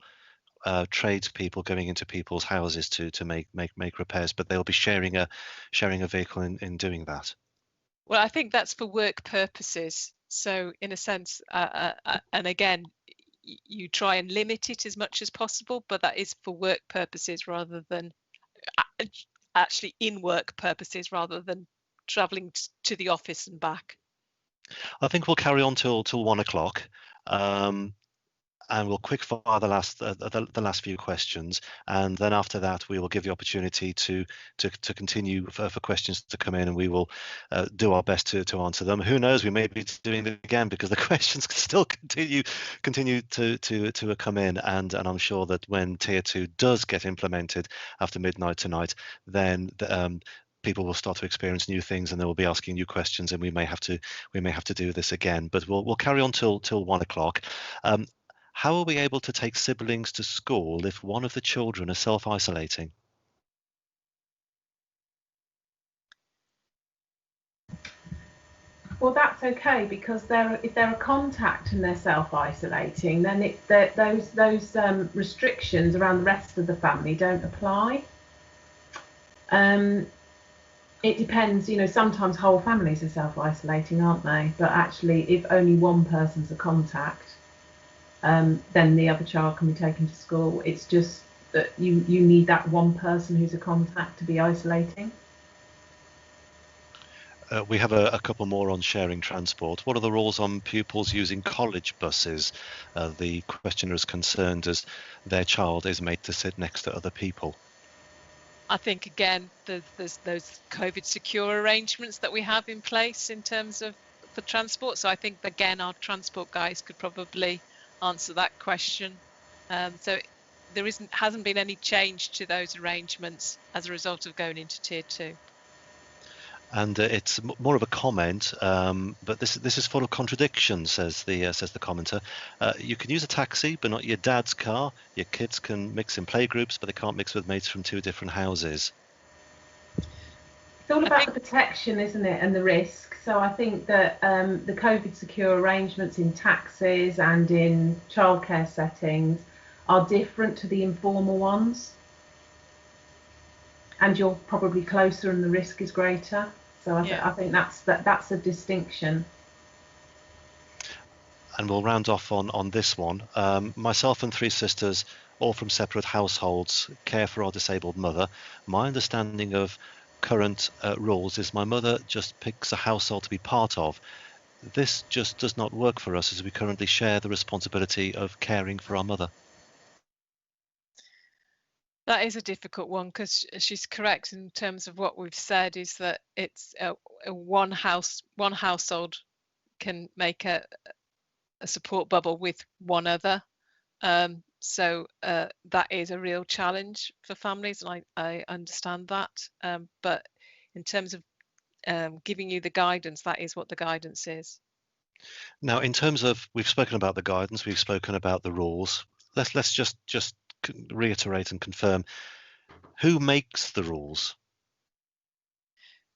tradespeople going into people's houses to make repairs, but they'll be sharing a vehicle in doing that. Well, I think that's for work purposes. So in a sense, and again, you try and limit it as much as possible, but that is for work purposes rather than actually in work purposes, rather than travelling to the office and back. I think we'll carry on till 1 o'clock. and we'll quick fire the last few questions, and then after that we will give the opportunity to continue for questions to come in, and we will do our best to answer them. Who knows, we may be doing it again because the questions can still continue to come in, and I'm sure that when Tier 2 does get implemented after midnight tonight, then people will start to experience new things, and they will be asking new questions, and we may have to do this again. But we'll carry on till 1 o'clock. How are we able to take siblings to school if one of the children are self-isolating? Well, that's okay, because if they're a contact and they're self-isolating, then those restrictions around the rest of the family don't apply. It depends, sometimes whole families are self-isolating, aren't they? But actually, if only one person's a contact, then the other child can be taken to school. It's just that you need that one person who's a contact to be isolating. We have a couple more on sharing transport. What are the rules on pupils using college buses? The questioner is concerned as their child is made to sit next to other people. I think, again, there's those COVID secure arrangements that we have in place in terms of for transport. So I think, again, our transport guys could probably answer that question. So there hasn't been any change to those arrangements as a result of going into Tier 2. And it's more of a comment, but this is full of contradictions, says the commenter. You can use a taxi, but not your dad's car. Your kids can mix in playgroups, but they can't mix with mates from 2 different houses. It's all about the protection, isn't it, and the risk. So I think that the COVID secure arrangements in taxis and in childcare settings are different to the informal ones. And you're probably closer and the risk is greater. So I think that's a distinction. And we'll round off on this one. Myself and 3 sisters, all from separate households, care for our disabled mother. My understanding of current rules is my mother just picks a household to be part of. This just does not work for us, as we currently share the responsibility of caring for our mother. That is a difficult one, because she's correct in terms of what we've said, is that it's one household can make a support bubble with one other. So that is a real challenge for families, and I understand that. But in terms of giving you the guidance, that is what the guidance is. Now, in terms of, we've spoken about the guidance, we've spoken about the rules. Let's just reiterate and confirm, who makes the rules?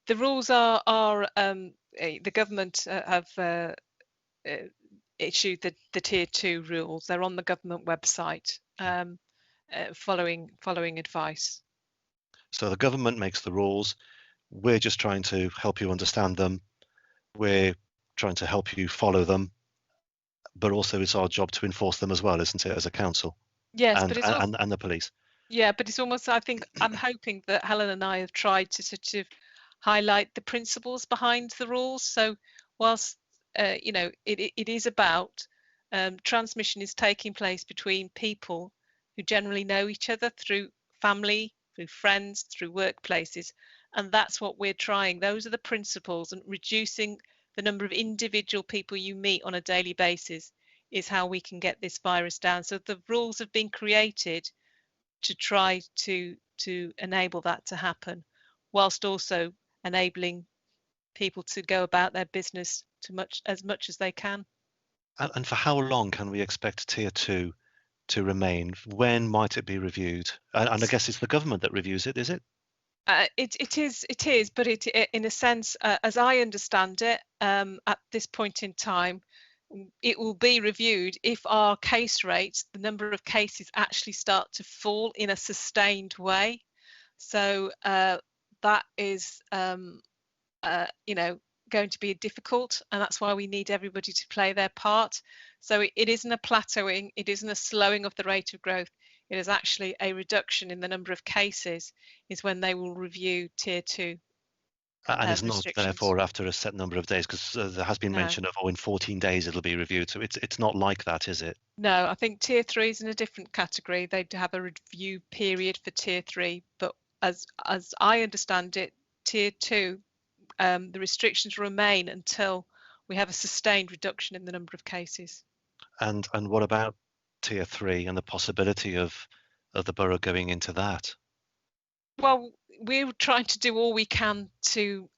The rules are the government have issued the Tier 2 rules. They're on the government website, following advice. So the government makes the rules. We're just trying to help you understand them. We're trying to help you follow them, but also it's our job to enforce them as well, isn't it, as a council? Yes, but and the police. Yeah, but it's almost, I think, I'm hoping that Helen and I have tried to sort of highlight the principles behind the rules. So whilst it is about transmission is taking place between people who generally know each other through family, through friends, through workplaces, and that's what we're trying. Those are the principles, and reducing the number of individual people you meet on a daily basis is how we can get this virus down. So the rules have been created to try to enable that to happen, whilst also enabling people to go about their business as much as they can. And for how long can we expect Tier 2 to remain? When might it be reviewed? And I guess it's the government that reviews it, is it? It is, but it in a sense, as I understand it, at this point in time, it will be reviewed if our case rates, the number of cases, actually start to fall in a sustained way. So that is, going to be difficult, and that's why we need everybody to play their part. So it isn't a plateauing, it isn't a slowing of the rate of growth. It is actually a reduction in the number of cases is when they will review Tier 2. And it's not restrictions. therefore after a set number of days, because there has been mention of, in 14 days it'll be reviewed. So it's not like that, is it? No, I think tier 3 is in a different category. They have a review period for tier 3, but as I understand it, tier 2, the restrictions remain until we have a sustained reduction in the number of cases. And what about tier 3 and the possibility of the borough going into that? Well, we're trying to do all we can to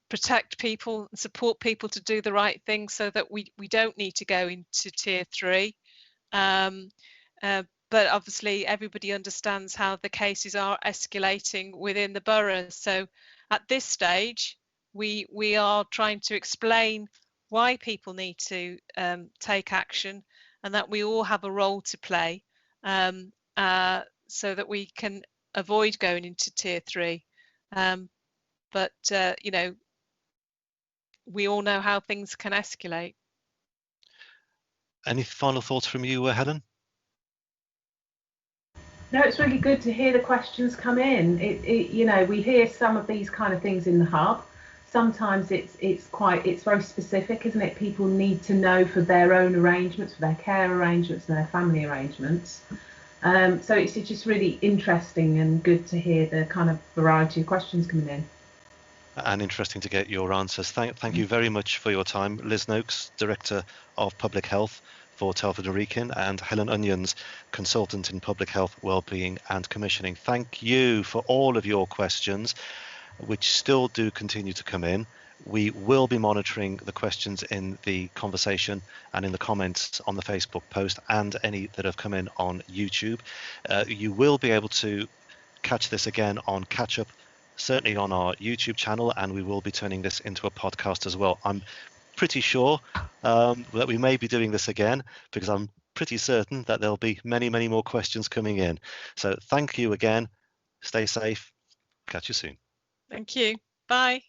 protect people and support people to do the right thing so that we don't need to go into tier 3. But obviously everybody understands how the cases are escalating within the borough. So at this stage, we are trying to explain why people need to take action, and that we all have a role to play, so that we can avoid going into tier 3. But you know, we all know how things can escalate. Any final thoughts from you, Helen? No, it's really good to hear the questions come in. You know, we hear some of these kind of things in the hub. Sometimes it's very specific, isn't it? People need to know for their own arrangements, for their care arrangements and their family arrangements. So it's just really interesting and good to hear the kind of variety of questions coming in. And interesting to get your answers. Thank you very much for your time, Liz Noakes, Director of Public Health for Telford and Wrekin, and Helen Onions, Consultant in Public Health, Wellbeing and Commissioning. Thank you for all of your questions, which still do continue to come in. We will be monitoring the questions in the conversation and in the comments on the Facebook post, and any that have come in on YouTube. You will be able to catch this again on Catch Up, certainly on our YouTube channel, and we will be turning this into a podcast as well. I'm pretty sure that we may be doing this again, because I'm pretty certain that there'll be many more questions coming in. So thank you again. Stay safe. Catch you soon. Thank you. Bye.